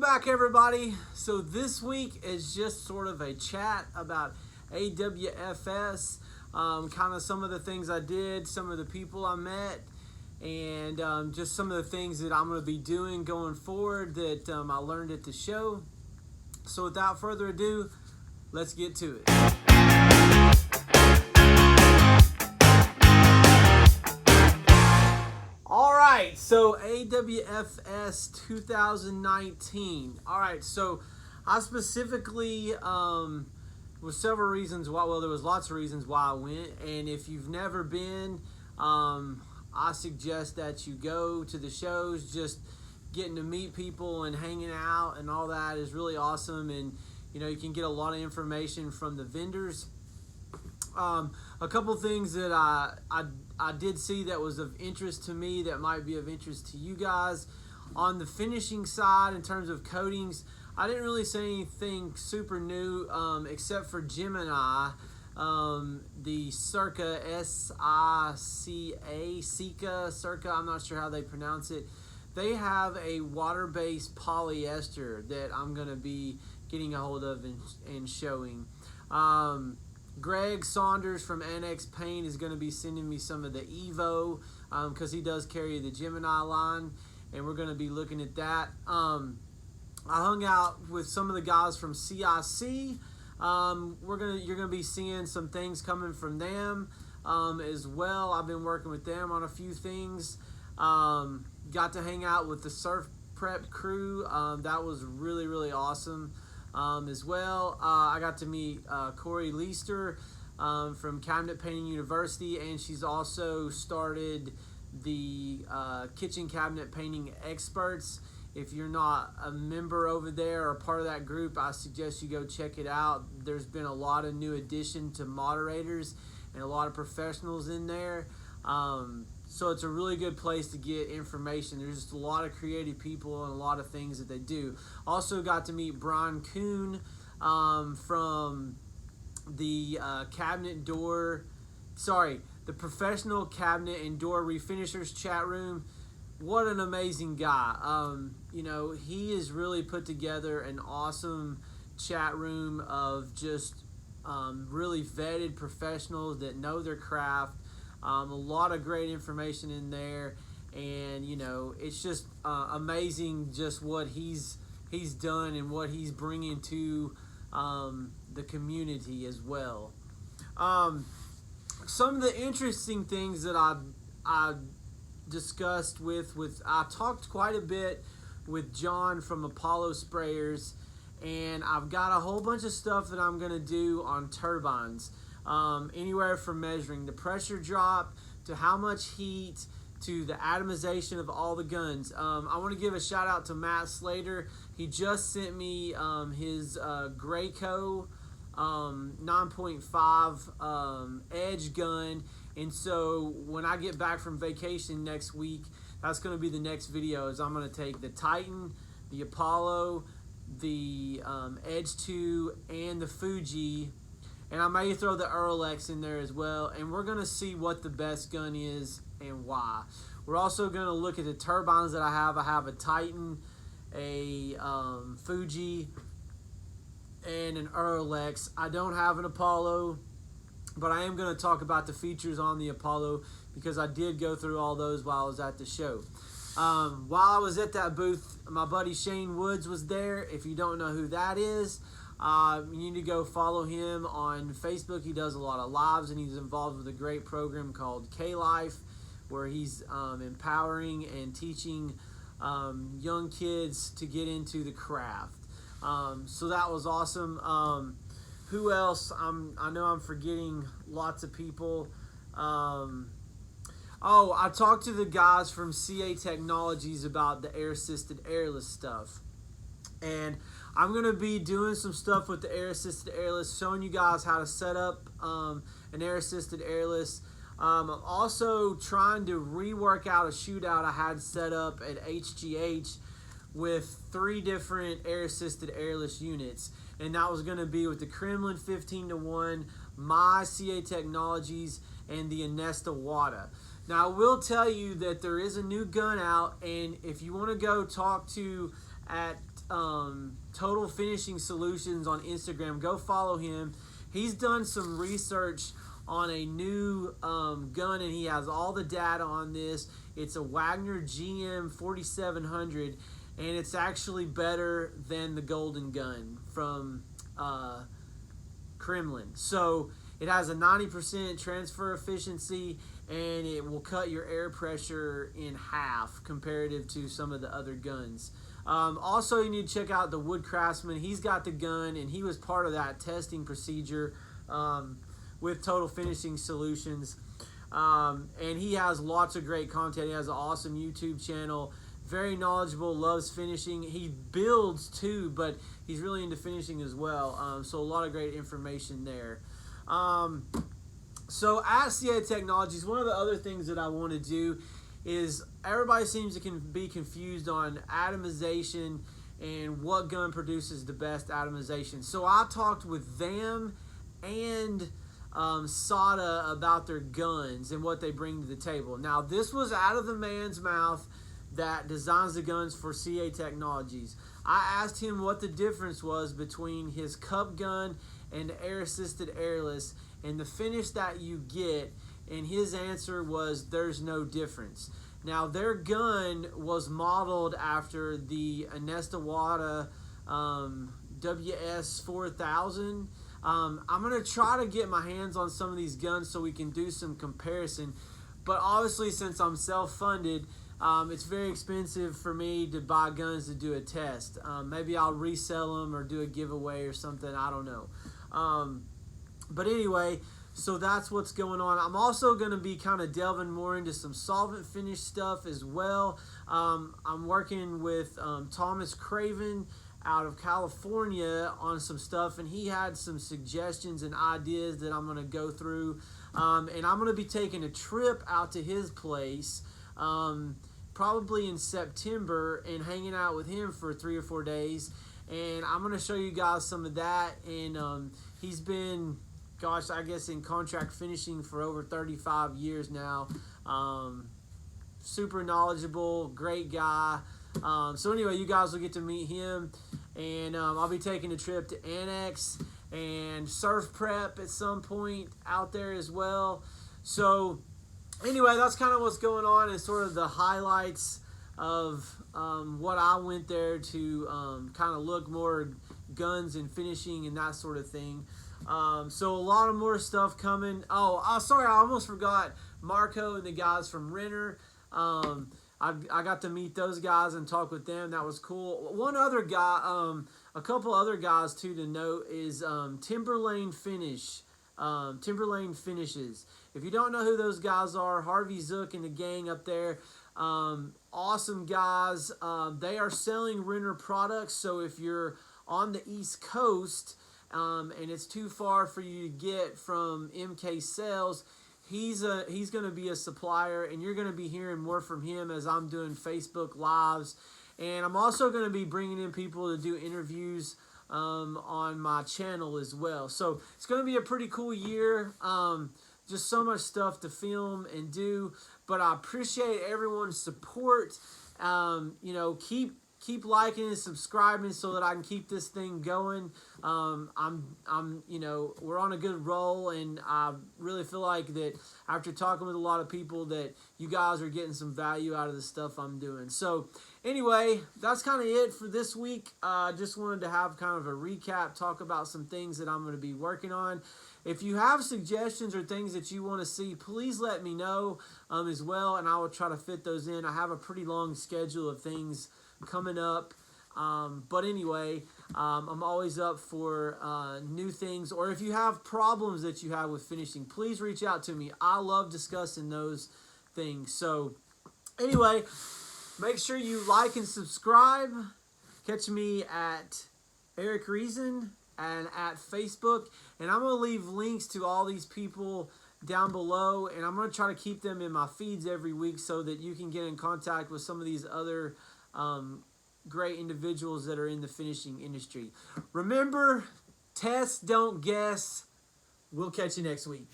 back, everybody. So this week is just sort of a chat about AWFS, kind of some of the things I did, some of the people I met, and just some of the things that I'm going to be doing going forward that I learned at the show. So without further ado, let's get to it. Alright, so AWFS 2019. Alright, so I specifically, with several reasons why, well, there was lots of reasons why I went, and if you've never been, I suggest that you go to the shows. Just getting to meet people and hanging out and all that is really awesome, and you know, you can get a lot of information from the vendors. A couple things that I did see that was of interest to me that might be of interest to you guys. On the finishing side, in terms of coatings, I didn't really see anything super new except for Gemini, the Circa Circa, I'm not sure how they pronounce it. They have a water-based polyester that I'm going to be getting a hold of and showing. Greg Saunders from Annex Paint is going to be sending me some of the Evo because he does carry the Gemini line, and we're going to be looking at that. I hung out with some of the guys from CIC. You're gonna be seeing some things coming from them as well. I've been working with them on a few things. Got to hang out with the Surf Prep crew. That was really awesome. As well, I got to meet Corey Leister from Cabinet Painting University, and she's also started the Kitchen Cabinet Painting Experts. If you're not a member over there or part of that group, I suggest you go check it out. There's been a lot of new addition to moderators and a lot of professionals in there. So it's a really good place to get information. There's just a lot of creative people and a lot of things that they do. Also got to meet Brian Kuhn from the the Professional Cabinet and Door Refinishers chat room. What an amazing guy. You know, he has really put together an awesome chat room of just really vetted professionals that know their craft. A lot of great information in there, and you know, it's just amazing just what he's done and what he's bringing to the community as well. Some of the interesting things that I discussed I talked quite a bit with John from Apollo Sprayers, and I've got a whole bunch of stuff that I'm going to do on turbines. Anywhere from measuring the pressure drop to how much heat to the atomization of all the guns. I want to give a shout out to Matt Slater. He just sent me his Graco 9.5 Edge gun, and so when I get back from vacation next week, that's going to be the next video. Is I'm going to take the Titan, the Apollo, the Edge 2, and the Fuji. And I may throw the Earl-X in there as well. And we're going to see what the best gun is and why. We're also going to look at the turbines that I have. I have a Titan, a Fuji, and an Earl-X. I don't have an Apollo, but I am going to talk about the features on the Apollo because I did go through all those while I was at the show. While I was at that booth, my buddy Shane Woods was there. If you don't know who that is, you need to go follow him on Facebook. He does a lot of lives, and he's involved with a great program called K-Life, where he's empowering and teaching young kids to get into the craft. So that was awesome. Who else? I know I'm forgetting lots of people. I talked to the guys from CA Technologies about the air-assisted airless stuff. And I'm going to be doing some stuff with the air-assisted airless, showing you guys how to set up an air-assisted airless. I'm also trying to rework out a shootout I had set up at HGH with 3 different air-assisted airless units. And that was going to be with the Kremlin 15-1, my CA Technologies, and the Anesta Wada. Now, I will tell you that there is a new gun out, and if you want to go talk to at Total Finishing Solutions on Instagram. Go follow him. He's done some research on a new gun, and he has all the data on this. It's a Wagner GM 4700, and it's actually better than the Golden Gun from Kremlin. So it has a 90% transfer efficiency, and it will cut your air pressure in half comparative to some of the other guns. Also, you need to check out the Wood Craftsman. He's got the gun, and he was part of that testing procedure with Total Finishing Solutions. And he has lots of great content. He has an awesome YouTube channel. Very knowledgeable, loves finishing. He builds too, but he's really into finishing as well. So a lot of great information there. So at CA Technologies, one of the other things that I want to do is everybody seems to be confused on atomization and what gun produces the best atomization. So I talked with them and SATA about their guns and what they bring to the table. Now, this was out of the man's mouth that designs the guns for CA Technologies. I asked him what the difference was between his cup gun and the air-assisted airless and the finish that you get, and his answer was there's no difference. Now, their gun was modeled after the Anestawada WS 4000. I'm going to try to get my hands on some of these guns so we can do some comparison. But obviously, since I'm self-funded, it's very expensive for me to buy guns to do a test. Maybe I'll resell them or do a giveaway or something. I don't know. But anyway, so that's what's going on. I'm also going to be kind of delving more into some solvent finish stuff as well. I'm working with Thomas Craven out of California on some stuff, and he had some suggestions and ideas that I'm going to go through. And I'm going to be taking a trip out to his place probably in September and hanging out with him for 3 or 4 days. And I'm going to show you guys some of that. And he's been, gosh, I guess in contract finishing for over 35 years now. Super knowledgeable, great guy. So anyway, you guys will get to meet him. And I'll be taking a trip to Annex and Surf Prep at some point out there as well. So anyway, that's kind of what's going on and sort of the highlights of what I went there to kind of look more guns and finishing and that sort of thing. So a lot of more stuff coming. Oh, sorry, I almost forgot Marco and the guys from Renner. I got to meet those guys and talk with them. That was cool. One other guy, a couple other guys too to note is Timberlane Finish. Timberlane Finishes. If you don't know who those guys are, Harvey Zook and the gang up there, awesome guys. They are selling Renner products, so if you're on the East Coast and it's too far for you to get from MK Sales, he's going to be a supplier, and you're going to be hearing more from him as I'm doing Facebook Lives. And I'm also going to be bringing in people to do interviews on my channel as well. So it's going to be a pretty cool year. Just so much stuff to film and do. But I appreciate everyone's support. You know, keep liking and subscribing so that I can keep this thing going. You know, we're on a good roll, and I really feel like that after talking with a lot of people that you guys are getting some value out of the stuff I'm doing. So anyway, that's kind of it for this week. I just wanted to have kind of a recap, talk about some things that I'm going to be working on. If you have suggestions or things that you want to see, please let me know as well, and I will try to fit those in. I have a pretty long schedule of things coming up. But anyway, I'm always up for new things. Or if you have problems that you have with finishing, please reach out to me. I love discussing those things. So anyway, make sure you like and subscribe. Catch me at Eric Reason and at Facebook. And I'm going to leave links to all these people down below. And I'm going to try to keep them in my feeds every week so that you can get in contact with some of these other great individuals that are in the finishing industry. Remember, test, don't guess. We'll catch you next week.